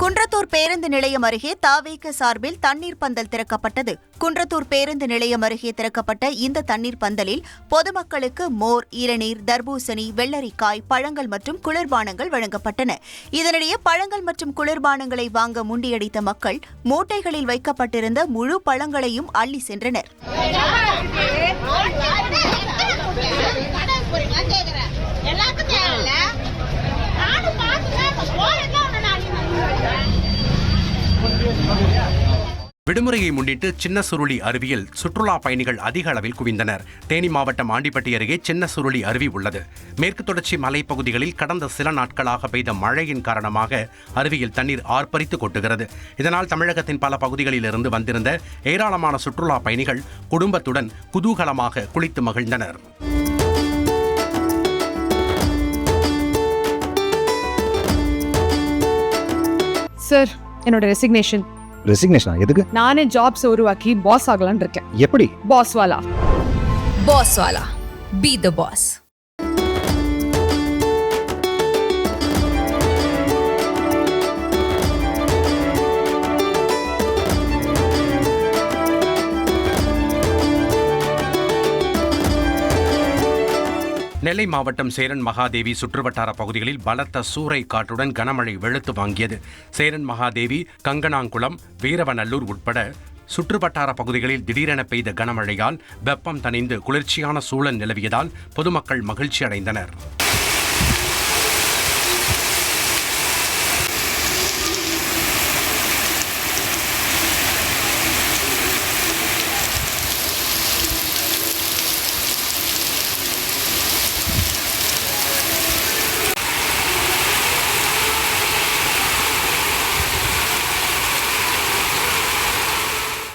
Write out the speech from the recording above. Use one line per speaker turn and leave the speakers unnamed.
குன்றத்தூர் பேருந்து நிலையம் அருகே தாவேக சார்பில் தண்ணீர் பந்தல் திறக்கப்பட்டது. குன்றத்தூர் பேருந்து நிலையம் அருகே திறக்கப்பட்ட இந்த தண்ணீர் பந்தலில் பொதுமக்களுக்கு மோர், இளநீர், தர்பூசணி, வெள்ளரிக்காய், பழங்கள் மற்றும் குளிர்பானங்கள் வழங்கப்பட்டன. இதனிடையே பழங்கள் மற்றும் குளிர்பானங்களை வாங்க முண்டியடித்த மக்கள் மூட்டைகளில் வைக்கப்பட்டிருந்த முழு பழங்களையும் அள்ளி சென்றனர்.
விடுமுறையை முன்னிட்டு சின்ன சுருளி அருவியில் சுற்றுலா பயணிகள் அதிக அளவில் குவிந்தனர். தேனி மாவட்டம் ஆண்டிப்பட்டி அருகே சின்ன சுருளி அருவி உள்ளது. மேற்கு தொடர்ச்சி மலைப்பகுதிகளில் கடந்த சில நாட்களாக பெய்த மழையின் காரணமாக அருவியில் தண்ணீர் ஆர்ப்பரித்து கொட்டுகிறது. இதனால் தமிழகத்தின் பல பகுதிகளில் இருந்து வந்திருந்த ஏராளமான சுற்றுலா பயணிகள் குடும்பத்துடன் குதூகலமாக குளித்து மகிழ்ந்தனர்.
சார், என்னோட ரெசிக்னேஷன்.
ரெசிக்னேஷனா? எதுக்கு?
நானே ஜாப்ஸ் உருவாக்கி பாஸ் ஆகலான்னு இருக்கேன்.
எப்படி?
Pass Vala.
Pass Vala. Be the pass.
நெல்லை மாவட்டம் சேரன் மகாதேவி சுற்றுவட்டார பகுதிகளில் பலத்த சூறை காற்றுடன் கனமழை வெளுத்து வாங்கியது. சேரன் மகாதேவி, கங்கனாங்குளம், வீரவநல்லூர் உட்பட சுற்றுவட்டார பகுதிகளில் திடீரென பெய்த கனமழையால் வெப்பம் தணிந்து குளிர்ச்சியான சூழல் நிலவியதால் பொதுமக்கள் மகிழ்ச்சி அடைந்தனர்.